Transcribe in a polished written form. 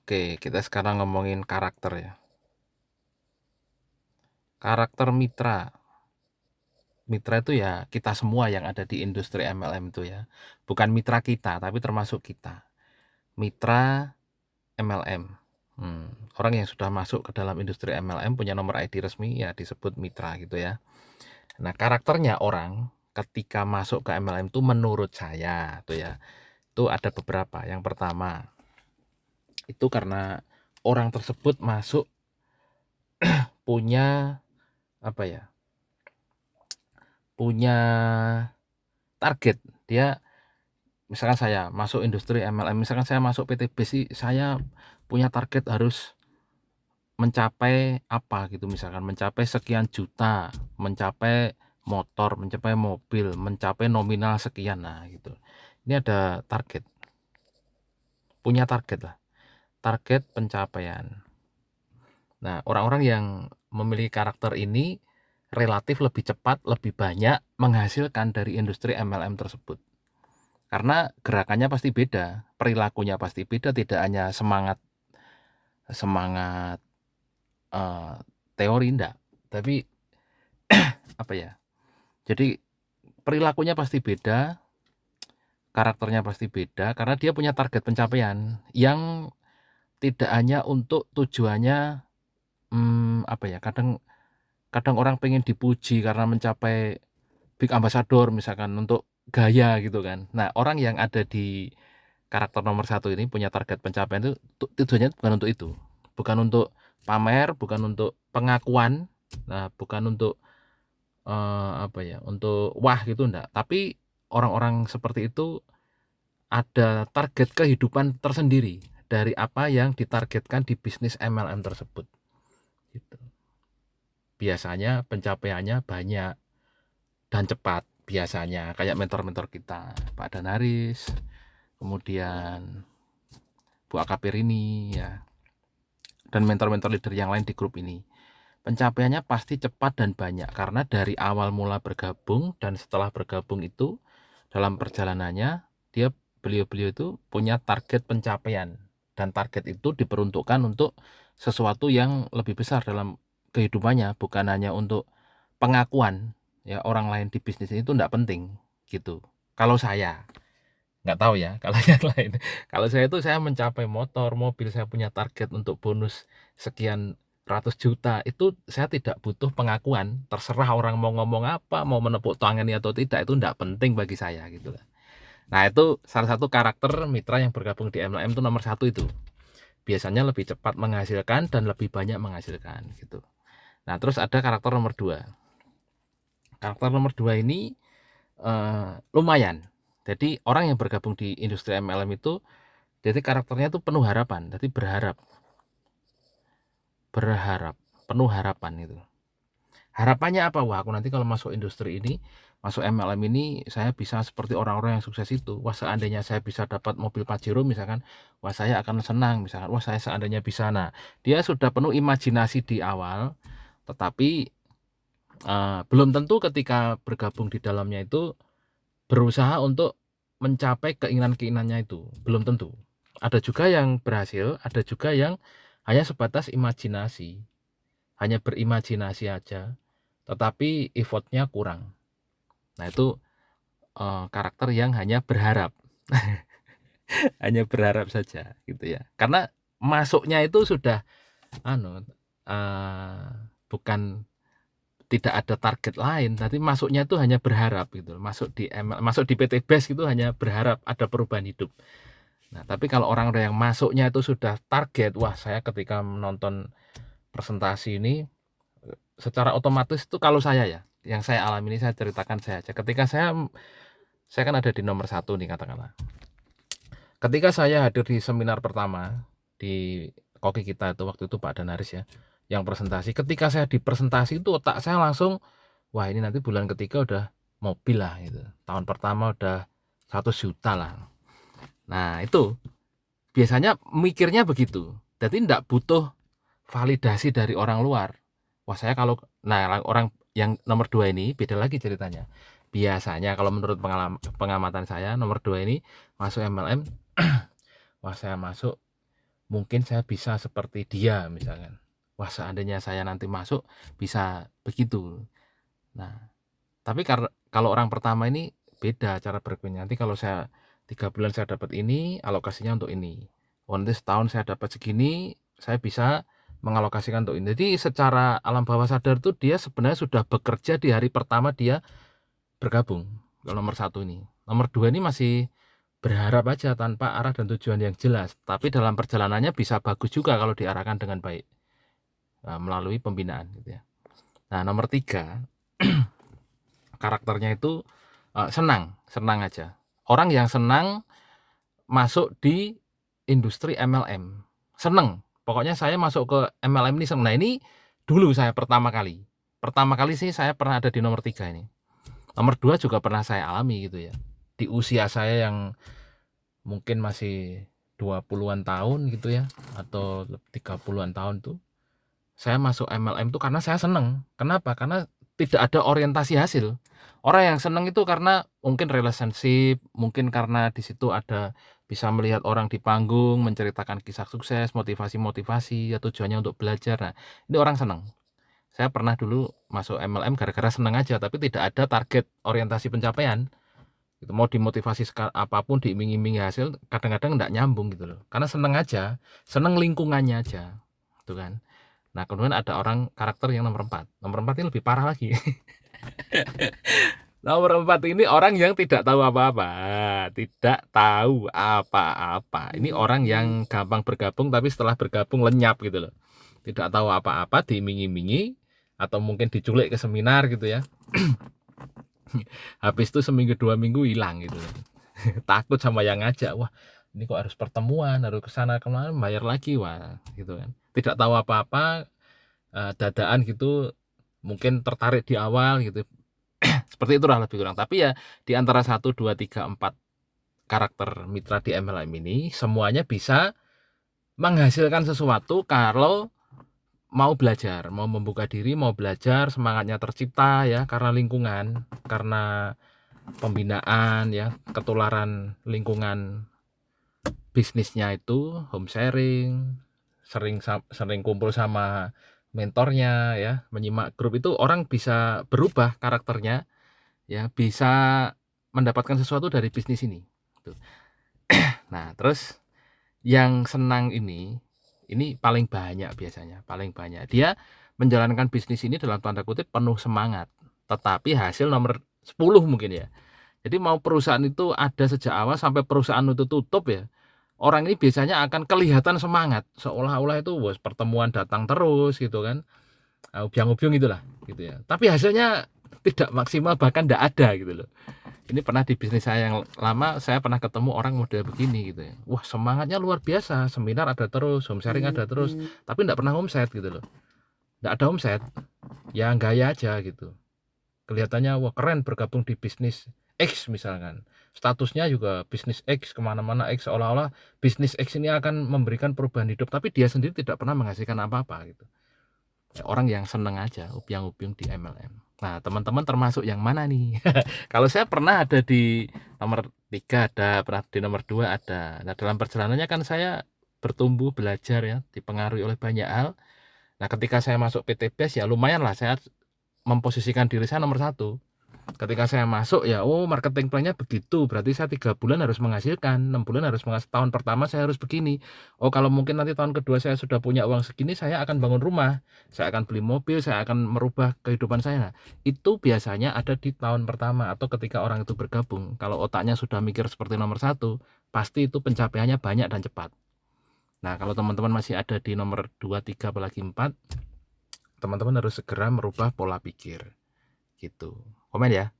Oke, kita sekarang ngomongin karakter ya. Karakter mitra. Mitra itu ya kita semua yang ada di industri MLM itu ya. Bukan mitra kita, tapi termasuk kita. Mitra MLM. Orang yang sudah masuk ke dalam industri MLM punya nomor ID resmi ya disebut mitra gitu ya. Nah, karakternya orang ketika masuk ke MLM itu menurut saya tuh ya, itu ada beberapa. Yang pertama, itu karena orang tersebut masuk punya apa ya? Punya target. Dia misalkan saya masuk industri MLM, misalkan saya masuk PT Besi, saya punya target harus mencapai apa gitu, misalkan mencapai sekian juta, mencapai motor, mencapai mobil, mencapai nominal sekian, nah gitu. Ini ada target, punya target lah, target pencapaian. Nah, orang-orang yang memiliki karakter ini relatif lebih cepat, lebih banyak menghasilkan dari industri MLM tersebut. Karena gerakannya pasti beda, perilakunya pasti beda, tidak hanya semangat semangat teori enggak, tapi apa ya, jadi perilakunya pasti beda, karakternya pasti beda, karena dia punya target pencapaian yang tidak hanya untuk tujuannya, apa ya, kadang orang pengen dipuji karena mencapai big ambassador misalkan untuk gaya gitu kan. Nah, orang yang ada di karakter nomor 1 ini punya target pencapaian itu tujuannya bukan untuk itu. Bukan untuk pamer, bukan untuk pengakuan, nah bukan untuk, apa ya, untuk wah gitu enggak. Tapi orang-orang seperti itu ada target kehidupan tersendiri dari apa yang ditargetkan di bisnis MLM tersebut, gitu. Biasanya pencapaiannya banyak dan cepat, biasanya kayak mentor-mentor kita, Pak Danaris, kemudian Bu Akapirini ya, dan mentor-mentor leader yang lain di grup ini. Pencapaiannya pasti cepat dan banyak karena dari awal mula bergabung dan setelah bergabung itu dalam perjalanannya beliau-beliau itu punya target pencapaian, dan target itu diperuntukkan untuk sesuatu yang lebih besar dalam kehidupannya, bukan hanya untuk pengakuan ya orang lain di bisnis itu enggak penting gitu. Kalau saya nggak tahu ya kalau yang lain. Kalau saya itu saya mencapai motor, mobil, saya punya target untuk bonus sekian ratus juta, itu saya tidak butuh pengakuan, terserah orang mau ngomong apa, mau menepuk tangan atau tidak, itu enggak penting bagi saya gitu lah. Nah, itu salah satu karakter mitra yang bergabung di MLM itu nomor 1 itu. Biasanya lebih cepat menghasilkan dan lebih banyak menghasilkan gitu. Nah, terus ada karakter nomor 2. Karakter nomor 2 ini lumayan. Jadi orang yang bergabung di industri MLM itu jadi karakternya itu penuh harapan, jadi berharap, penuh harapan itu. Harapannya apa? Wah, aku nanti kalau masuk industri ini, masuk MLM ini, saya bisa seperti orang-orang yang sukses itu. Wah, seandainya saya bisa dapat mobil Pajero misalkan, wah saya akan senang misalkan. Wah, saya seandainya bisa. Nah, dia sudah penuh imajinasi di awal, tetapi belum tentu ketika bergabung di dalamnya itu berusaha untuk mencapai keinginan-keinginannya itu, belum tentu. Ada juga yang berhasil, ada juga yang hanya sebatas imajinasi, hanya berimajinasi aja, tetapi effort-nya kurang. Nah, itu karakter yang hanya berharap, hanya berharap saja gitu ya. Karena masuknya itu sudah bukan tidak ada target lain, tapi masuknya itu hanya berharap gitu. Masuk di PT Best gitu hanya berharap ada perubahan hidup. Nah, tapi kalau orang-orang yang masuknya itu sudah target, wah saya ketika menonton presentasi ini secara otomatis itu kalau saya ya, yang saya alami ini saya ceritakan saya aja. Ketika saya kan ada di nomor 1 nih katakanlah. Ketika saya hadir di seminar pertama di koki kita itu waktu itu Pak Danaris ya, yang presentasi. Ketika saya di presentasi itu otak saya langsung, wah ini nanti bulan ketiga udah mobil lah gitu. Tahun pertama udah 100 juta lah. Nah, itu biasanya mikirnya begitu. Jadi enggak butuh validasi dari orang luar. Wah, saya kalau orang yang nomor 2 ini beda lagi ceritanya. Biasanya kalau menurut pengamatan saya nomor 2 ini masuk MLM, wah saya masuk mungkin saya bisa seperti dia misalkan. Wah, seandainya saya nanti masuk bisa begitu. Nah, tapi kalau orang pertama ini beda cara berpikirnya. Nanti kalau saya 3 bulan saya dapat ini, alokasinya untuk ini. Oh, nanti setahun saya dapat segini, saya bisa mengalokasikan untuk ini. Jadi secara alam bawah sadar tuh dia sebenarnya sudah bekerja di hari pertama dia bergabung. Kalau nomor 1 ini. Nomor 2 ini masih berharap aja tanpa arah dan tujuan yang jelas. Tapi dalam perjalanannya bisa bagus juga kalau diarahkan dengan baik melalui pembinaan gitu ya. Nah, nomor 3 karakternya itu senang aja. Orang yang senang masuk di industri MLM. Seneng. Pokoknya saya masuk ke MLM ini seneng. Nah, ini dulu saya pertama kali. Pertama kali sih saya pernah ada di nomor 3 ini. Nomor 2 juga pernah saya alami gitu ya. Di usia saya yang mungkin masih 20-an tahun gitu ya, atau 30-an tahun tuh, saya masuk MLM tuh karena saya seneng. Kenapa? Karena tidak ada orientasi hasil. Orang yang seneng itu karena mungkin relationship, mungkin karena di situ ada bisa melihat orang di panggung, menceritakan kisah sukses, motivasi-motivasi, ya tujuannya untuk belajar. Nah, ini orang seneng. Saya pernah dulu masuk MLM gara-gara seneng aja, tapi tidak ada target orientasi pencapaian. Gitu. Mau dimotivasi apapun, diiming-imingi hasil, kadang-kadang nggak nyambung gitu loh. Karena seneng aja, seneng lingkungannya aja, gitu kan. Nah, kemudian ada orang karakter yang nomor 4. Nomor 4 ini lebih parah lagi. Nomor 4 ini orang yang tidak tahu apa-apa. Tidak tahu apa-apa. Ini orang yang gampang bergabung tapi setelah bergabung lenyap gitu loh. Tidak tahu apa-apa, diiming-imingi atau mungkin diculik ke seminar gitu ya. Habis itu seminggu 2 minggu hilang gitu loh. Takut sama yang ngajak. Wah, ini kok harus pertemuan, harus kesana kemana, bayar lagi, wah gitu kan. Tidak tahu apa-apa, dadaan gitu, mungkin tertarik di awal gitu. Seperti itulah lebih kurang. Tapi ya di antara 1, 2, 3, 4 karakter mitra di MLM ini semuanya bisa menghasilkan sesuatu kalau mau belajar, mau membuka diri, mau belajar, semangatnya tercipta ya karena lingkungan, karena pembinaan ya, ketularan lingkungan bisnisnya itu home sharing, sering kumpul sama mentornya ya, menyimak grup, itu orang bisa berubah karakternya ya, bisa mendapatkan sesuatu dari bisnis ini tuh. Nah, terus yang senang ini paling banyak biasanya, paling banyak. Dia menjalankan bisnis ini dalam tanda kutip penuh semangat, tetapi hasil nomor 10 mungkin ya. Jadi mau perusahaan itu ada sejak awal sampai perusahaan itu tutup ya, orang ini biasanya akan kelihatan semangat, seolah-olah itu pertemuan datang terus gitu kan, ubyang-ubyung itulah gitu ya. Tapi hasilnya tidak maksimal, bahkan tidak ada gitu loh. Ini pernah di bisnis saya yang lama, saya pernah ketemu orang model begini gitu ya. Wah, semangatnya luar biasa, seminar ada terus, home sharing ada terus, tapi tidak pernah omset gitu loh. Tidak ada omset, ya gaya aja gitu. Kelihatannya wah keren bergabung di bisnis X misalkan. Statusnya juga bisnis X, kemana-mana X, seolah-olah bisnis X ini akan memberikan perubahan hidup, tapi dia sendiri tidak pernah menghasilkan apa-apa gitu. Orang yang seneng aja ubyang-ubyung di MLM. Nah, teman-teman termasuk yang mana nih? Kalau saya pernah ada di nomor 3 ada, pernah di nomor 2 ada. Nah, dalam perjalanannya kan saya bertumbuh, belajar ya, dipengaruhi oleh banyak hal. Nah, ketika saya masuk PT BES ya lumayan lah saya memposisikan diri saya nomor 1. Ketika saya masuk ya, marketing plan-nya begitu, berarti saya 3 bulan harus menghasilkan, 6 bulan harus menghasilkan, tahun pertama saya harus begini. Kalau mungkin nanti tahun kedua saya sudah punya uang segini, saya akan bangun rumah, saya akan beli mobil, saya akan merubah kehidupan saya. Nah, itu biasanya ada di tahun pertama atau ketika orang itu bergabung. Kalau otaknya sudah mikir seperti nomor 1, pasti itu pencapaiannya banyak dan cepat. Nah, kalau teman-teman masih ada di nomor 2, 3, apalagi 4, teman-teman harus segera merubah pola pikir gitu. Komen ya.